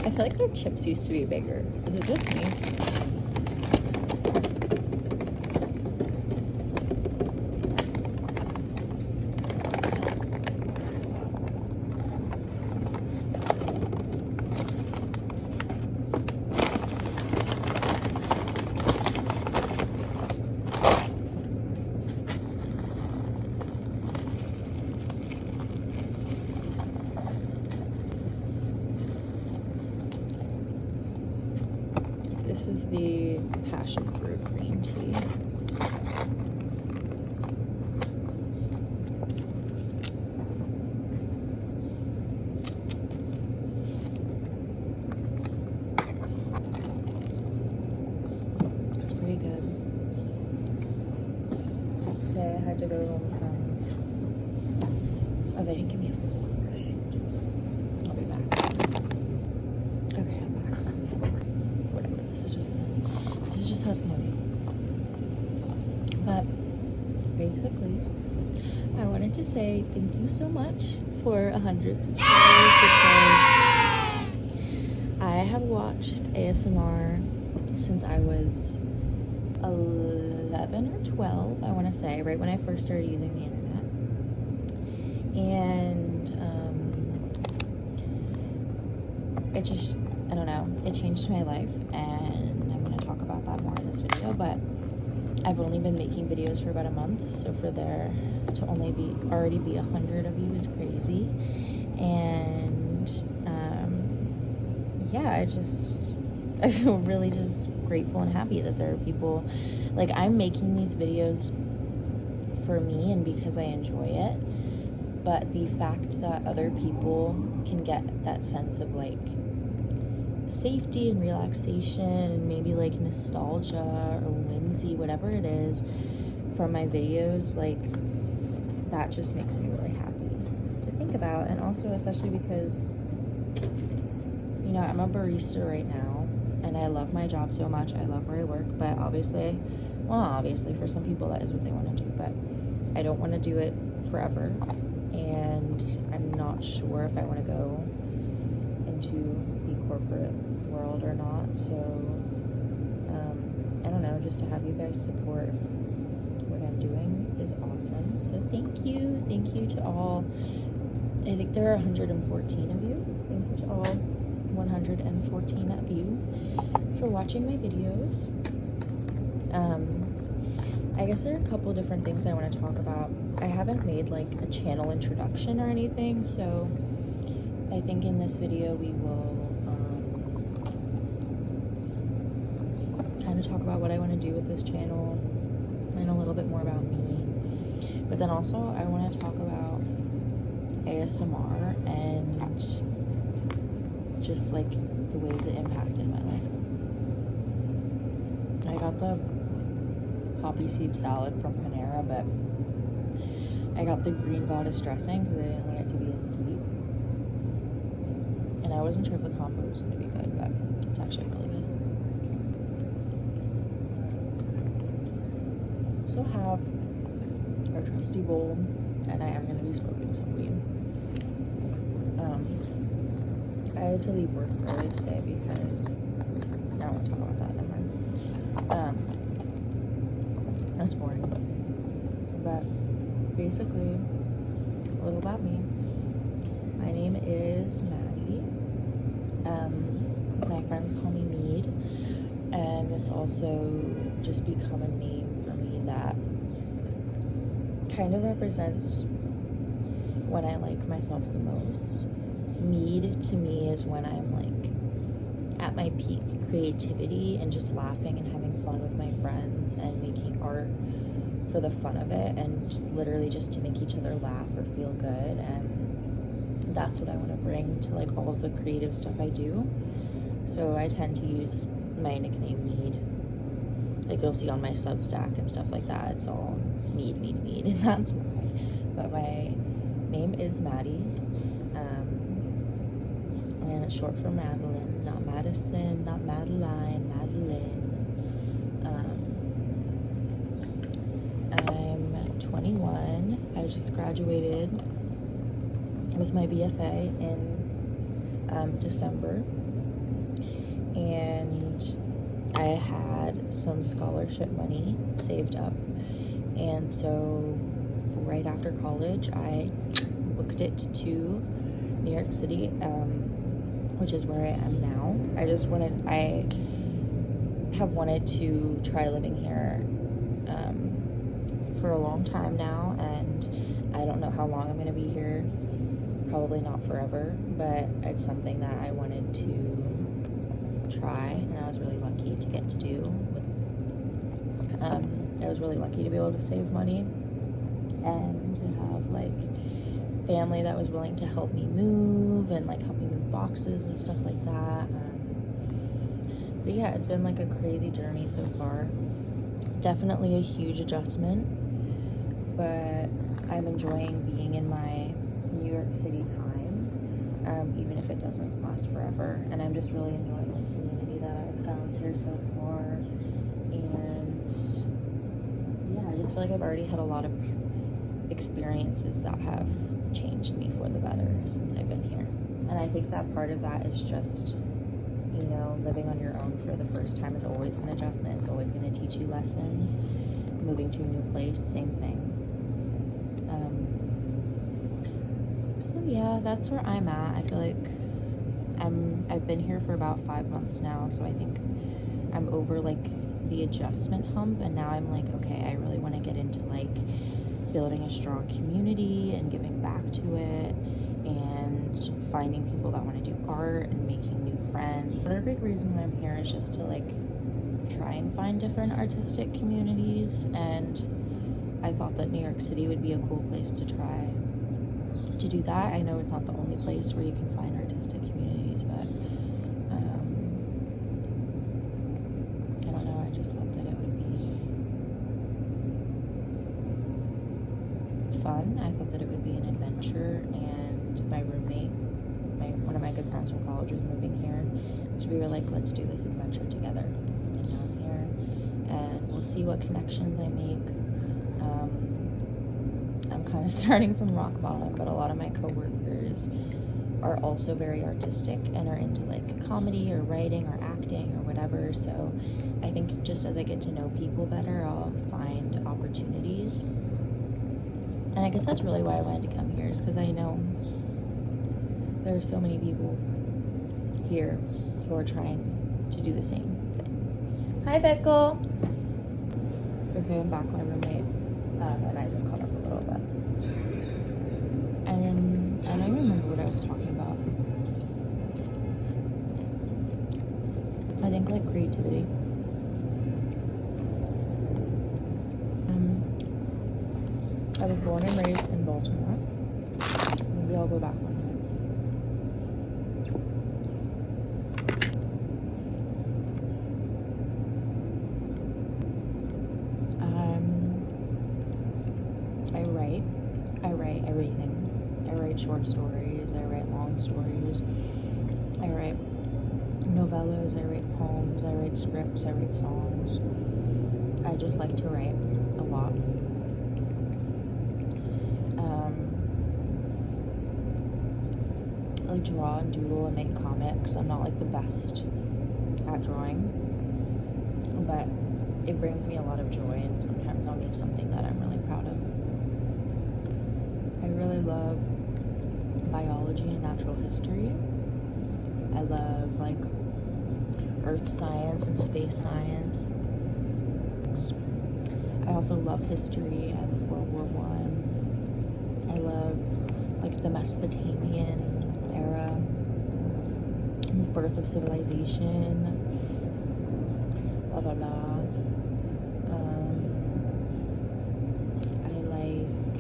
I feel like their chips used to be bigger. Is it just me? This is the passion fruit green tea. It's pretty good. Today I had to go home from... Oh, they didn't give me a fork. Shoot. I'll be back. Okay, I'm back. Whatever, this is just how it's gonna be. But basically, I wanted to say thank you so much for 100 subscribers because I have watched ASMR since I was 11 or 12, I want to say, right when I first started using the internet. And it just, I don't know, it changed my life, and I'm going to talk about that more in this video. But I've only been making videos for about a month, so for there to already be 100 of you is crazy. And yeah, I feel really just grateful and happy that there are people, like, I'm making these videos for me and because I enjoy it, but the fact that other people can get that sense of like safety and relaxation and maybe like nostalgia or whimsy, whatever it is, from my videos, like, that just makes me really happy to think about. And also especially because, you know, I'm a barista right now and I love my job so much. I love where I work, but obviously, well, not obviously, for some people that is what they want to do, but I don't want to do it forever, and I'm not sure if I want to go into the corporate world or not. So I don't know, just to have you guys support what I'm doing is awesome. So thank you to all. I think there are 114 of you. Thank you to all 114 of you for watching my videos. I guess there are a couple different things I want to talk about. I haven't made like a channel introduction or anything, so I think in this video we will kind of talk about what I want to do with this channel and a little bit more about me. But then also I want to talk about ASMR and just like the ways it impacted my life. I got the poppy seed salad from Panera, but I got the green goddess dressing because I didn't want it to be as sweet. And I wasn't sure if the combo was going to be good, but it's actually really good. So have our trusty bowl, and I am going to be smoking some weed. I had to leave work early today because I don't want to talk about that. Never mind. That's boring. But basically, a little about me. My name is Maddie. My friends call me Mead, and it's also just become a name for me that kind of represents when I like myself the most. Mead to me is when I'm like at my peak creativity and just laughing and having fun with my friends and making art for the fun of it and literally just to make each other laugh or feel good. And that's what I want to bring to like all of the creative stuff I do. So I tend to use my nickname Mead. Like you'll see on my Substack and stuff like that, it's all Mead, and that's why. But my name is Maddie. And it's short for Madeline, not Madison, not Madeline, Madeline. I'm 21. I just graduated with my BFA in December. and I had some scholarship money saved up, and so right after college I booked it to New York City, which is where I am now. I have wanted to try living here for a long time now, and I don't know how long I'm going to be here. Probably not forever, but it's something that I wanted to try, and I was really lucky to get to do. I was really lucky to be able to save money and to have like family that was willing to help me move and like help me move boxes and stuff like that. But yeah, it's been like a crazy journey so far. Definitely a huge adjustment, but I'm enjoying being in my New York City time, even if it doesn't last forever. And I'm just really enjoying the community that I've found here so far. And yeah, I just feel like I've already had a lot of experiences that have changed me for the better since I've been here. And I think that part of that is just, you know, living on your own for the first time is always an adjustment. It's always going to teach you lessons. Moving to a new place, same thing. So yeah, that's where I'm at. I feel like I've been here for about 5 months now, so I think I'm over like the adjustment hump, and now I'm like, okay, I really want to get into like building a strong community and giving back to it and finding people that want to do art and making new friends. Another big reason why I'm here is just to like try and find different artistic communities, and I thought that New York City would be a cool place to try to do that. I know it's not the only place where you can find artistic communities, but I don't know, I just thought that it would be fun. I thought that it would be an adventure, and my roommate, one of my good friends from college, was moving here, so we were like, let's do this adventure together. And now I'm here, and we'll see what connections I make. I'm kind of starting from rock bottom, but a lot of my coworkers are also very artistic and are into like comedy or writing or acting or whatever. So I think just as I get to know people better, I'll find opportunities. And I guess that's really why I wanted to come here, is because I know there are so many people here who are trying to do the same thing. Hi, Fickle. Okay, I'm back with my roommate, and I just caught up a little bit. And I don't even remember what I was talking about. I think like creativity. I was born and raised in Baltimore. Maybe I'll go back one day. I write everything. I write short stories, I write long stories, I write novellas, I write poems, I write scripts, I write songs. I just like to write a lot. I draw and doodle and make comics. I'm not like the best at drawing, but it brings me a lot of joy, and sometimes I'll make something that I'm really proud of. I really love biology and natural history. I love like earth science and space science. I also love history. I love World War I. I love like the Mesopotamian era, birth of civilization, blah blah blah. I like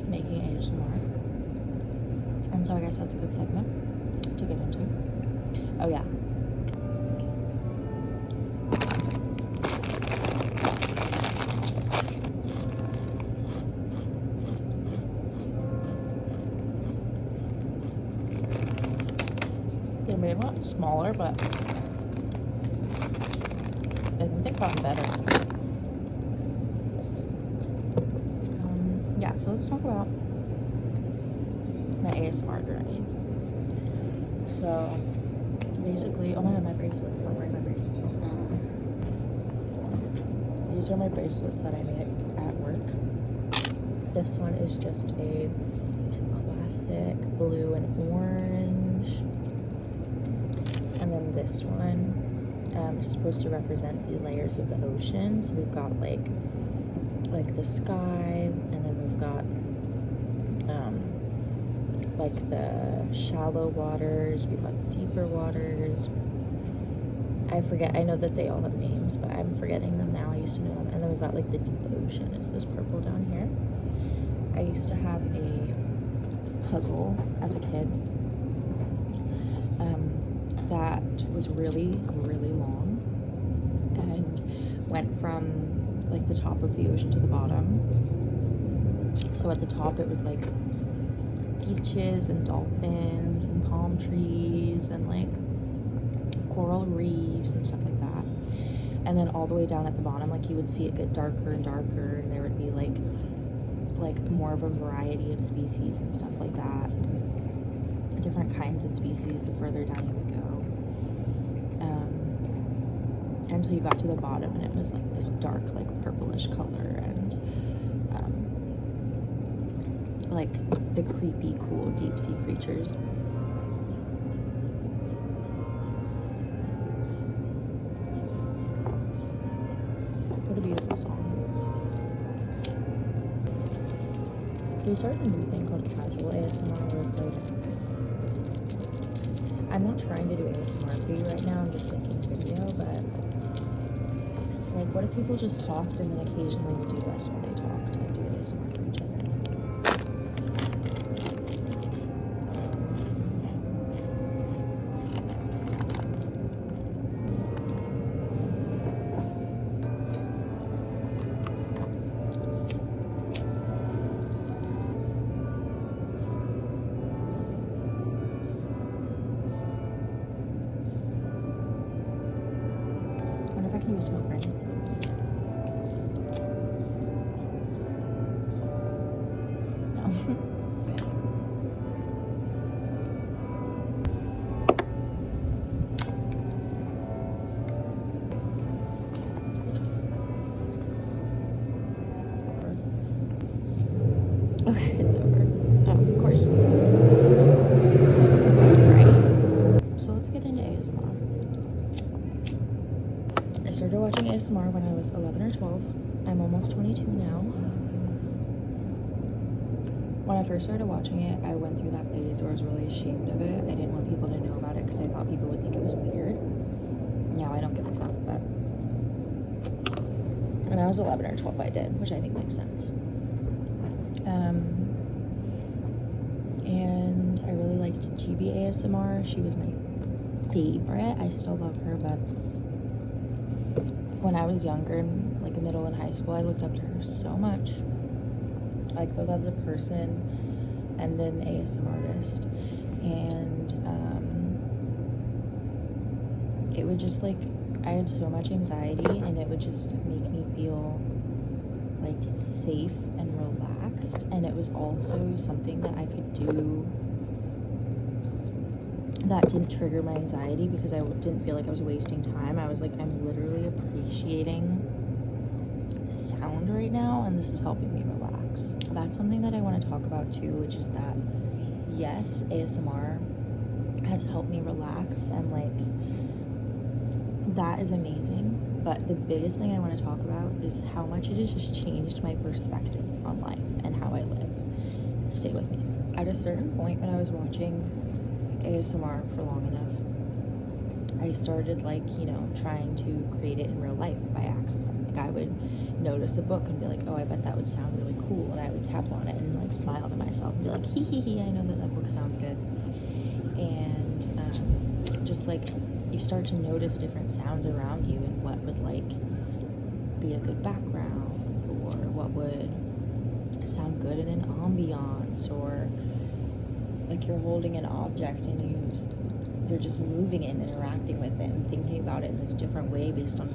making ASMR, and so I guess that's a good segment to get into. Oh yeah. They're maybe not smaller, but I think they've gotten better. Yeah, so let's talk about my ASMR journey. So So basically, oh my god, my bracelets. I'm not wearing my bracelets. These are my bracelets that I made at work. This one is just a classic blue and orange. And then this one is supposed to represent the layers of the ocean. So we've got like the sky, and then we've got like the shallow waters, we've got the deeper waters. I forget, I know that they all have names, but I'm forgetting them now. I used to know them. And then we've got like the deep ocean is this purple down here. I used to have a puzzle as a kid that was really, really long and went from like the top of the ocean to the bottom. So at the top it was like beaches and dolphins and palm trees and like coral reefs and stuff like that. And then all the way down at the bottom, like you would see it get darker and darker, and there would be like more of a variety of species and stuff like that. Different kinds of species the further down you would go. Until you got to the bottom and it was like this dark, like purplish color, and like the creepy, cool deep sea creatures. What a beautiful song. We started a new thing called casual ASMR where it's like, I'm not trying to do ASMR for you right now, I'm just making a video, but like what if people just talked and then occasionally would do this when they talked and do ASMR for each other? I wonder if I can do a smoke ring. No. Okay, it's over. Oh, of course. Alright. So let's get into ASMR. I started watching ASMR when I was 11 or 12. I'm almost 22 now. When I first started watching it, I went through that phase where I was really ashamed of it. I didn't want people to know about it because I thought people would think it was weird. Now I don't give a fuck, but when I was 11 or 12 I did, which I think makes sense. And I really liked GB ASMR. She was my favorite. I still love her, but when I was younger, like middle and high school, I looked up to her so much. Like both as a person and an ASMR artist. And it would just like, I had so much anxiety and it would just make me feel like safe and relaxed. And it was also something that I could do that didn't trigger my anxiety because I didn't feel like I was wasting time. I was like, I'm literally appreciating sound right now and this is helping me relax. That's something that I want to talk about too, which is that yes, ASMR has helped me relax and like that is amazing, but the biggest thing I want to talk about is how much it has just changed my perspective on life and how I live. Stay with me. At a certain point when I was watching ASMR for long enough, I started like, you know, trying to create it in real life by accident. Like I would notice a book and be like, oh, I bet that would sound really cool, and I would tap on it and like smile to myself and be like, hee hee hee, I know that that book sounds good. And just like you start to notice different sounds around you and what would like be a good background or what would sound good in an ambiance, or like you're holding an object and you're just moving it and interacting with it and thinking about it in this different way based on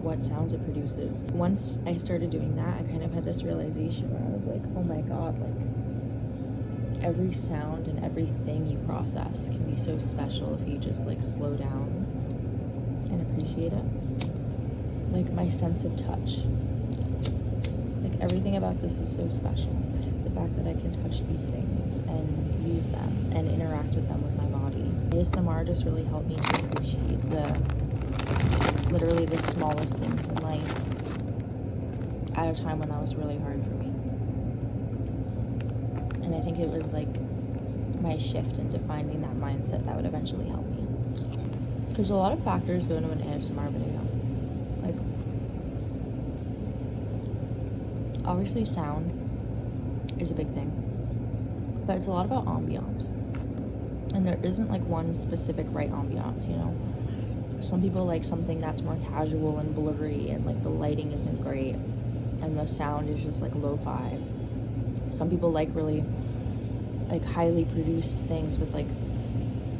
what sounds it produces. Once I started doing that, I kind of had this realization where I was like, oh my god, like every sound and everything you process can be so special if you just like slow down and appreciate it. Like my sense of touch, like everything about this is so special. The fact that I can touch these things and use them and interact with them with my body. ASMR just really helped me to appreciate literally the smallest things in life at a time when that was really hard for me. And I think it was like my shift into finding that mindset that would eventually help me. Because a lot of factors go into an ASMR video. Like, obviously sound is a big thing, but it's a lot about ambiance. And there isn't like one specific right ambiance, you know? Some people like something that's more casual and blurry and like the lighting isn't great and the sound is just like lo-fi. Some people like really like highly produced things with like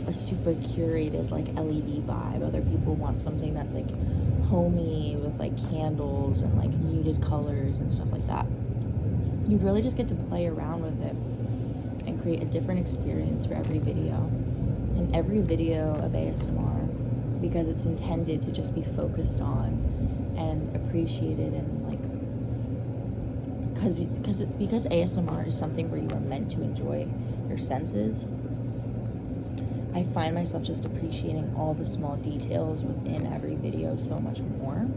a super curated like LED vibe. Other people want something that's like homey with like candles and like muted colors and stuff like that. You'd really just get to play around with it and create a different experience for every video. And every video of ASMR, because it's intended to just be focused on and appreciated and like, because ASMR is something where you are meant to enjoy your senses, I find myself just appreciating all the small details within every video so much more.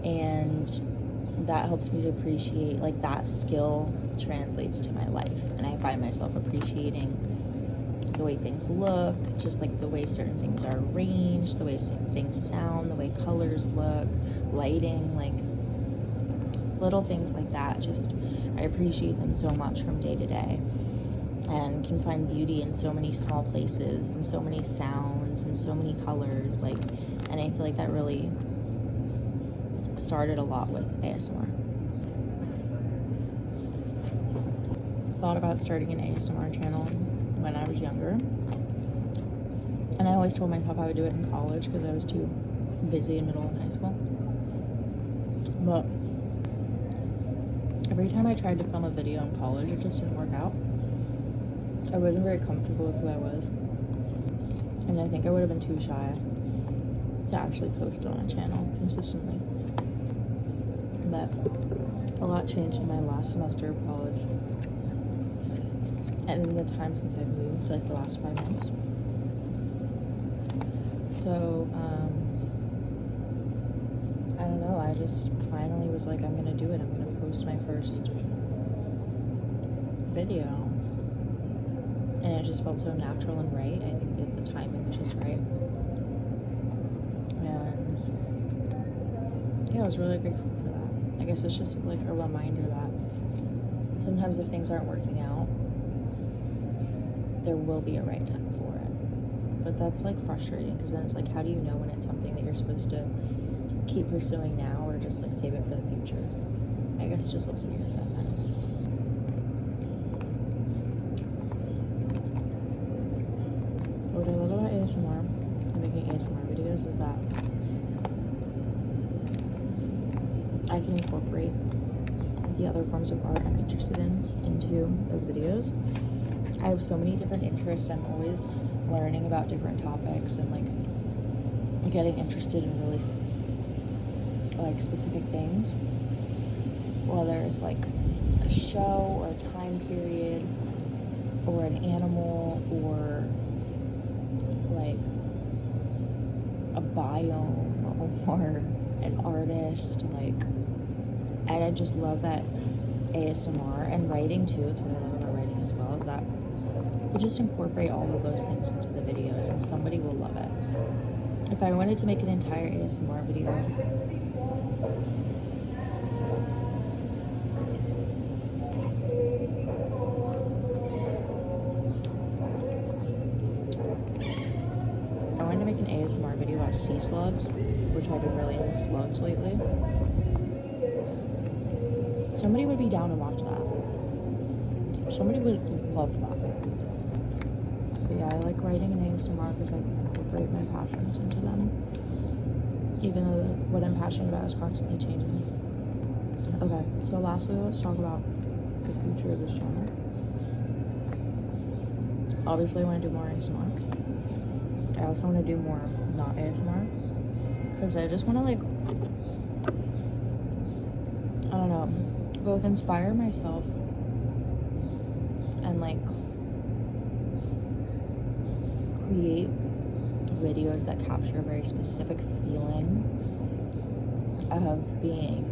And that helps me to appreciate, like, that skill translates to my life. And I find myself appreciating the way things look, just like the way certain things are arranged, the way things sound, the way colors look, lighting, like little things like that. Just, I appreciate them so much from day to day, and can find beauty in so many small places and so many sounds and so many colors, like, and I feel like that really started a lot with ASMR. Thought about starting an ASMR channel when I was younger, and I always told myself I would do it in college because I was too busy in middle and high school. But every time I tried to film a video in college, it just didn't work out. I wasn't very comfortable with who I was, and I think I would have been too shy to actually post on a channel consistently. But a lot changed in my last semester of college, and in the time since I've moved, like the last 5 months. So, I don't know, I just finally was like, I'm gonna do it. I'm gonna post my first video. And it just felt so natural and right. I think that the timing was just right. And yeah, I was really grateful for that. I guess it's just like a reminder that sometimes if things aren't working out, there will be a right time for it. But that's like frustrating, because then it's like, how do you know when it's something that you're supposed to keep pursuing now or just like save it for the future? I guess just listen to your gut. I don't know. What I love about ASMR and making ASMR videos is that I can incorporate the other forms of art I'm interested in into those videos. I have so many different interests. I'm always learning about different topics and like getting interested in really like specific things, whether it's like a show or a time period or an animal or like a biome or an artist, like, and I just love that ASMR and writing too. It's what I love about writing as well, is that you just incorporate all of those things into the videos and somebody will love it. If I wanted to make an entire ASMR video, about sea slugs, which I've been really into slugs lately. Somebody would be down to watch that. Somebody would love that. But yeah, I like writing in ASMR because I can incorporate my passions into them, even though what I'm passionate about is constantly changing. Okay, so lastly, let's talk about the future of this channel. Obviously, I want to do more ASMR. I also want to do more not ASMR. Because I just want to, like, I don't know, both inspire myself and, like, create videos that capture a very specific feeling of being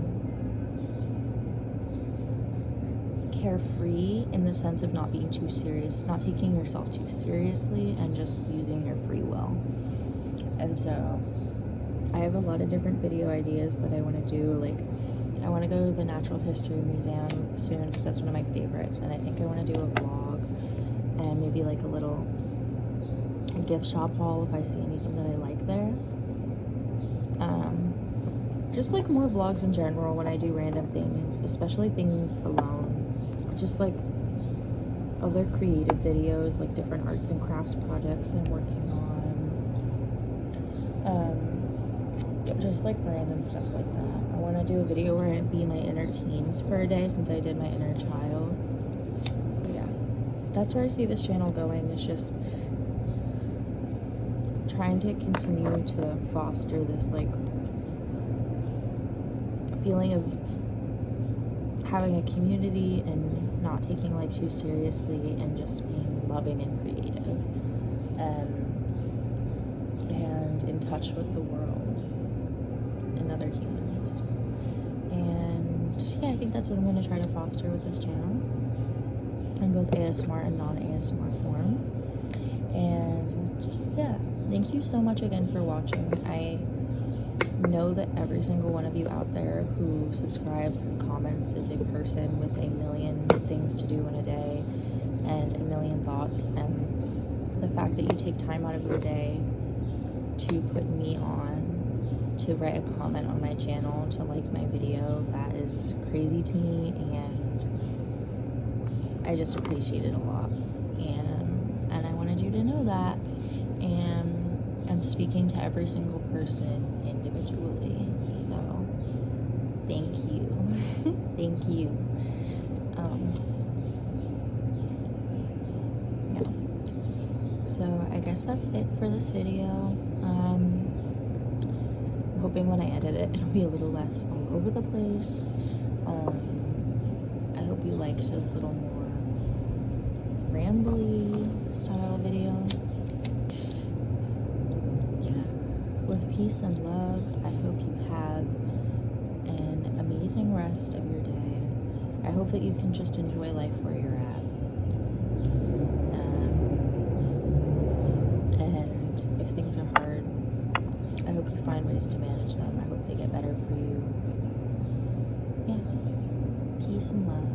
carefree, in the sense of not being too serious, not taking yourself too seriously, and just using your free will. And so I have a lot of different video ideas that I want to do. Like, I want to go to the Natural History Museum soon because that's one of my favorites, and I think I want to do a vlog and maybe like a little gift shop haul if I see anything that I like there. Just like more vlogs in general when I do random things, especially things alone. Just like other creative videos, like different arts and crafts projects I'm working on. Just like random stuff like that. I want to do a video where I be my inner teens for a day, since I did my inner child. But yeah, that's where I see this channel going. It's just trying to continue to foster this like feeling of having a community and not taking life too seriously, and just being loving and creative, and in touch with the world and other humans. And yeah, I think that's what I'm going to try to foster with this channel, in both ASMR and non-ASMR form. And yeah, thank you so much again for watching. I know that every single one of you out there who subscribes and comments is a person with a million things to do in a day and a million thoughts, and the fact that you take time out of your day to put me on, to write a comment on my channel, to like my video, that is crazy to me, and I just appreciate it a lot. And I wanted you to know that, and I'm speaking to every single person individually, so thank you. Thank you. Yeah. So I guess that's it for this video. I'm hoping when I edit it, it'll be a little less all over the place. I hope you liked this little more rambly style video. With peace and love, I hope you have an amazing rest of your day. I hope that you can just enjoy life where you're at. And if things are hard, I hope you find ways to manage them. I hope they get better for you. Yeah. Peace and love.